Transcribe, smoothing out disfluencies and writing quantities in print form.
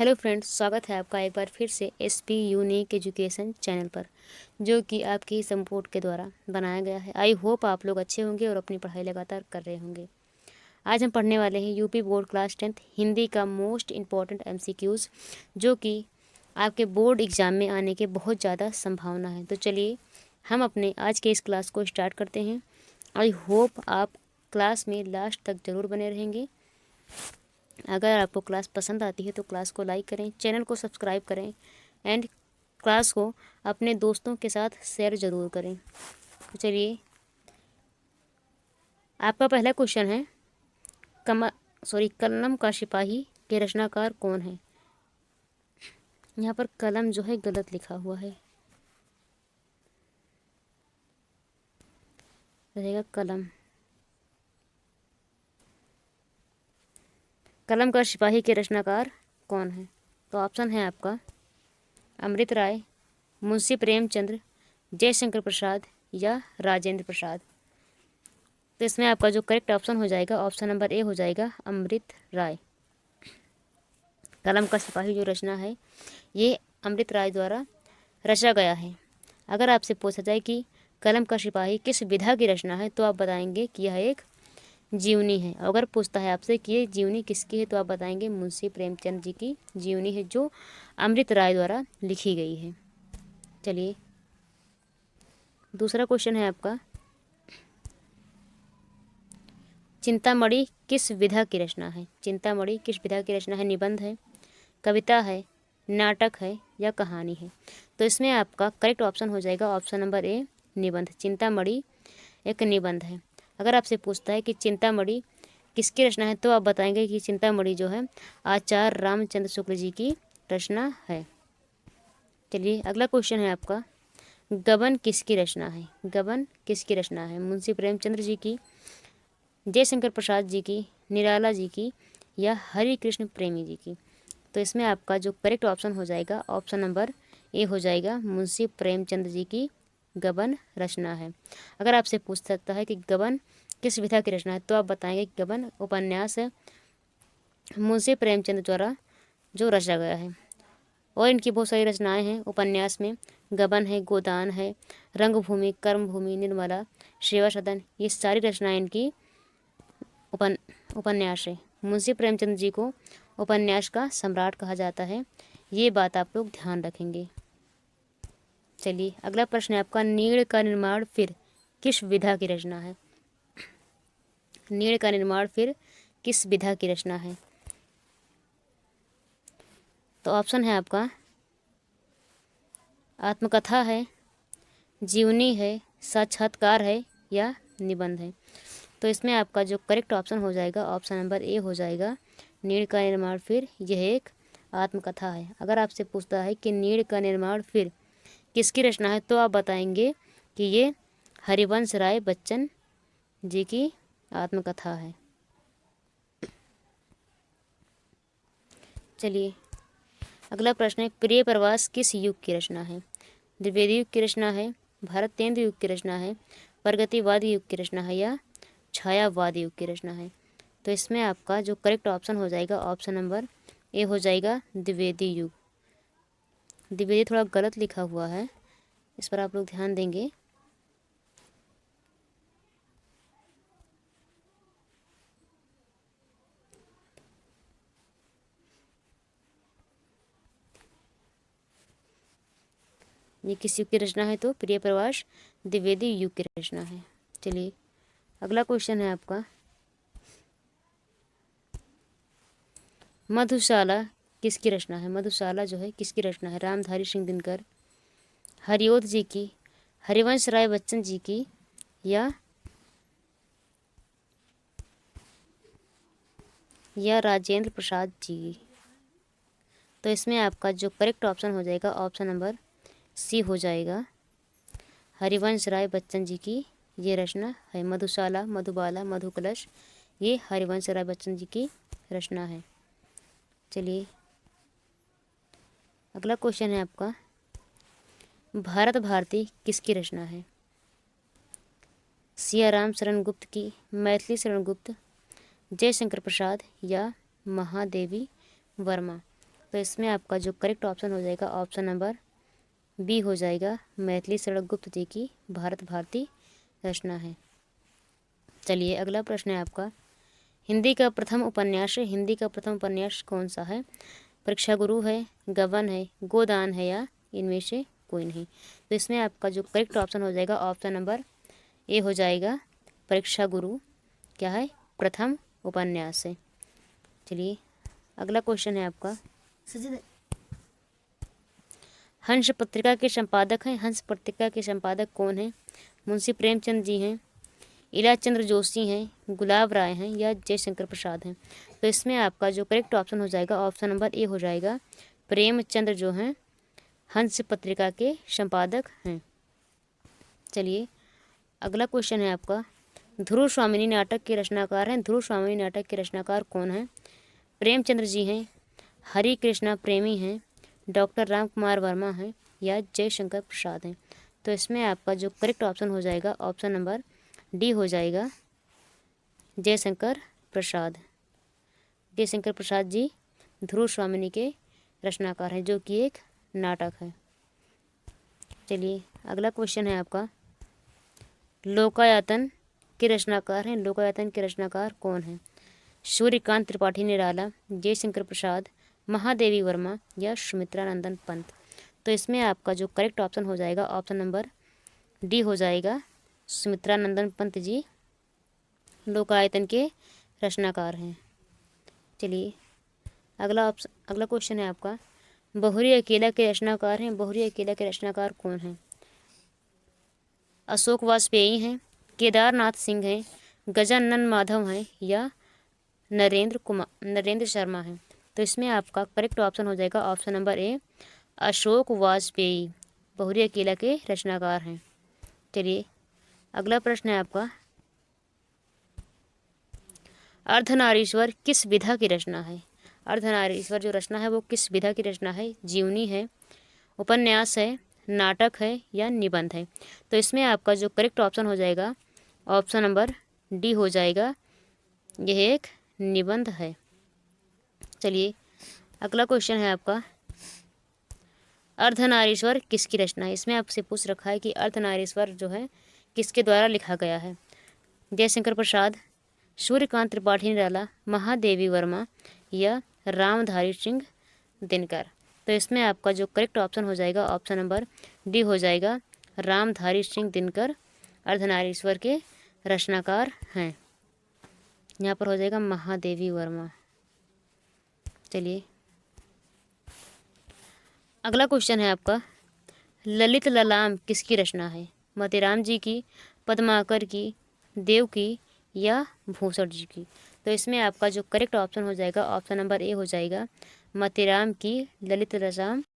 Hello friends, स्वागत है आपका एक बार फिर से एसपी यूनिक एजुकेशन चैनल पर, जो कि आपकी सपोर्ट के द्वारा बनाया गया है। आई होप आप लोग अच्छे होंगे और अपनी पढ़ाई लगातार कर रहे होंगे। आज हम पढ़ने वाले हैं यूपी बोर्ड क्लास 10 हिंदी का मोस्ट इम्पॉर्टेंट एमसीक्यूज़, जो कि आपके बोर्ड एग्ज़ाम में आने के बहुत ज़्यादा संभावना है। तो चलिए हम अपने आज के इस क्लास को स्टार्ट करते हैं। आई होप आप क्लास में लास्ट तक ज़रूर बने रहेंगे। अगर आपको क्लास पसंद आती है तो क्लास को लाइक करें, चैनल को सब्सक्राइब करें एंड क्लास को अपने दोस्तों के साथ शेयर ज़रूर करें। तो चलिए, आपका पहला क्वेश्चन है कलम का सिपाही के रचनाकार कौन है। यहाँ पर कलम जो है गलत लिखा हुआ है, रहेगा कलम। कलम का सिपाही के रचनाकार कौन है? तो ऑप्शन है आपका अमृत राय, मुंशी प्रेमचंद्र, जयशंकर प्रसाद या राजेंद्र प्रसाद। तो इसमें आपका जो करेक्ट ऑप्शन हो जाएगा, ऑप्शन नंबर ए हो जाएगा अमृत राय। कलम का सिपाही जो रचना है ये अमृत राय द्वारा रचा गया है। अगर आपसे पूछा जाए कि कलम का सिपाही किस विधा की रचना है, तो आप बताएंगे कि यह एक जीवनी है। अगर पूछता है आपसे कि ये जीवनी किसकी है, तो आप बताएंगे मुंशी प्रेमचंद जी की जीवनी है, जो अमृत राय द्वारा लिखी गई है। चलिए, दूसरा क्वेश्चन है आपका, चिंतामणि किस विधा की रचना है। चिंतामणि किस विधा की रचना है? निबंध है, कविता है, नाटक है या कहानी है। तो इसमें आपका करेक्ट ऑप्शन हो जाएगा ऑप्शन नंबर ए निबंध। चिंतामणि एक निबंध है। अगर आपसे पूछता है कि चिंतामणि किसकी रचना है, तो आप बताएंगे कि चिंतामणि जो है आचार्य रामचंद्र शुक्ल जी की रचना है। चलिए, अगला क्वेश्चन है आपका, गबन किसकी रचना है। गबन किसकी रचना है? मुंशी प्रेमचंद्र जी की, जयशंकर प्रसाद जी की, निराला जी की या हरि कृष्ण प्रेमी जी की। तो इसमें आपका जो करेक्ट ऑप्शन हो जाएगा, ऑप्शन नंबर ए हो जाएगा मुंशी प्रेमचंद जी की गबन रचना है। अगर आपसे पूछ सकता है कि गबन किस विधा की रचना है, तो आप बताएंगे कि गबन उपन्यास है, मुंशी प्रेमचंद द्वारा जो रचा गया है। और इनकी बहुत सारी रचनाएं हैं उपन्यास में। गबन है, गोदान है, रंगभूमि, कर्मभूमि, निर्मला, सेवा सदन, ये सारी रचनाएं इनकी उपन्यास है। मुंशी प्रेमचंद जी को उपन्यास का सम्राट कहा जाता है, ये बात आप लोग ध्यान रखेंगे। चलिए, अगला प्रश्न है आपका, नीड़ का निर्माण फिर किस विधा की रचना है। नीड़ का निर्माण फिर किस विधा की रचना है? तो ऑप्शन है आपका आत्मकथा है, जीवनी है, साक्षात्कार है या निबंध है। तो इसमें आपका जो करेक्ट ऑप्शन हो जाएगा, ऑप्शन नंबर ए हो जाएगा नीड़ का निर्माण फिर यह एक आत्मकथा है। अगर आपसे पूछता है कि नीड़ का निर्माण फिर किसकी रचना है, तो आप बताएंगे कि ये हरिवंश राय बच्चन जी की आत्मकथा है। चलिए, अगला प्रश्न है, प्रिय प्रवास किस युग की रचना है। द्विवेदी युग की रचना है, भारतेंद्र युग की रचना है, प्रगतिवादी युग की रचना है या छायावादी युग की रचना है। तो इसमें आपका जो करेक्ट ऑप्शन हो जाएगा, ऑप्शन नंबर ए हो जाएगा द्विवेदी युग। द्विवेदी थोड़ा गलत लिखा हुआ है, इस पर आप लोग ध्यान देंगे। ये किस युग की रचना है? तो प्रिय प्रवास द्विवेदी युग की रचना है। चलिए, अगला क्वेश्चन है आपका, मधुशाला किसकी रचना है। मधुशाला जो है किसकी रचना है? रामधारी सिंह दिनकर, हरिओध जी की, हरिवंश राय बच्चन जी की या राजेंद्र प्रसाद जी की। तो इसमें आपका जो करेक्ट ऑप्शन हो जाएगा, ऑप्शन नंबर सी हो जाएगा हरिवंश राय बच्चन जी की ये रचना है। मधुशाला, मधुबाला, मधुकलश, ये हरिवंश राय बच्चन जी की रचना है। चलिए, अगला क्वेश्चन है आपका, भारत भारती किसकी रचना है। सियाराम शरण गुप्त की, मैथिली शरण गुप्त, जयशंकर प्रसाद या महादेवी वर्मा। तो इसमें आपका जो करेक्ट ऑप्शन हो जाएगा ऑप्शन नंबर बी हो जाएगा। मैथिली शरण गुप्त जी की भारत भारती रचना है। चलिए अगला प्रश्न है आपका, हिंदी का प्रथम उपन्यास कौन सा है? परीक्षा गुरु है, गबन है, गोदान है या इनमें से कोई नहीं। तो इसमें आपका जो करेक्ट ऑप्शन हो जाएगा ऑप्शन नंबर ए हो जाएगा। परीक्षा गुरु क्या है? प्रथम उपन्यास है। चलिए अगला क्वेश्चन है आपका, हंस पत्रिका के संपादक हैं। हंस पत्रिका के संपादक कौन है? मुंशी प्रेमचंद जी हैं, इला चंद्र जोशी हैं, गुलाब राय हैं या जयशंकर प्रसाद हैं। तो इसमें आपका जो करेक्ट ऑप्शन हो जाएगा ऑप्शन नंबर ए हो जाएगा। प्रेमचंद्र जो हैं हंस पत्रिका के संपादक हैं। चलिए अगला क्वेश्चन है आपका, ध्रुव स्वामिनी नाटक के रचनाकार हैं। ध्रुव स्वामिनी नाटक के रचनाकार कौन हैं? प्रेमचंद्र जी हैं, हरि कृष्णा प्रेमी हैं, डॉक्टर राम कुमार वर्मा हैं या जयशंकर प्रसाद हैं। तो इसमें आपका जो करेक्ट ऑप्शन हो जाएगा ऑप्शन नंबर डी हो जाएगा। जयशंकर प्रसाद। जयशंकर प्रसाद जी ध्रुव स्वामिनी के रचनाकार हैं, जो कि एक नाटक है। चलिए अगला क्वेश्चन है आपका, लोकायतन के रचनाकार हैं। लोकायतन के रचनाकार कौन हैं? सूर्यकांत त्रिपाठी निराला, जयशंकर प्रसाद, महादेवी वर्मा या सुमित्रा नंदन पंत। तो इसमें आपका जो करेक्ट ऑप्शन हो जाएगा ऑप्शन नंबर डी हो जाएगा। सुमित्रा नंदन पंत जी लोकायतन के रचनाकार हैं। चलिए अगला क्वेश्चन है आपका, बहुरी अकेला के रचनाकार हैं। बहुरी अकेला के रचनाकार कौन हैं? अशोक वाजपेयी हैं, केदारनाथ सिंह हैं, गजानन माधव हैं या नरेंद्र शर्मा हैं। तो इसमें आपका करेक्ट ऑप्शन हो जाएगा option number A. Ashok Vajpayee बहुरी अकेला के रचनाकार हैं। चलिए अगला प्रश्न है आपका, अर्धनारीश्वर किस विधा की रचना है? अर्धनारीश्वर जो रचना है वो किस विधा की रचना है? जीवनी है, उपन्यास है, नाटक है या निबंध है। तो इसमें आपका जो करेक्ट ऑप्शन हो जाएगा ऑप्शन नंबर डी हो जाएगा। यह एक निबंध है। चलिए अगला क्वेश्चन है आपका, अर्धनारीश्वर किसकी रचना है? इसमें आपसे पूछ रखा है कि अर्धनारीश्वर जो है किसके द्वारा लिखा गया है? जयशंकर प्रसाद, सूर्यकांत त्रिपाठी निराला, महादेवी वर्मा या रामधारी सिंह दिनकर। तो इसमें आपका जो करेक्ट ऑप्शन हो जाएगा ऑप्शन नंबर डी हो जाएगा। रामधारी सिंह दिनकर अर्धनारीश्वर के रचनाकार हैं। यहाँ पर हो जाएगा महादेवी वर्मा। चलिए अगला क्वेश्चन है आपका, ललित ललाम किसकी रचना है? मोतीराम जी की, पद्माकर की, देव की या भूषण जी की। तो इसमें आपका जो करेक्ट ऑप्शन हो जाएगा ऑप्शन नंबर ए हो जाएगा। मोतीराम की ललित ललाम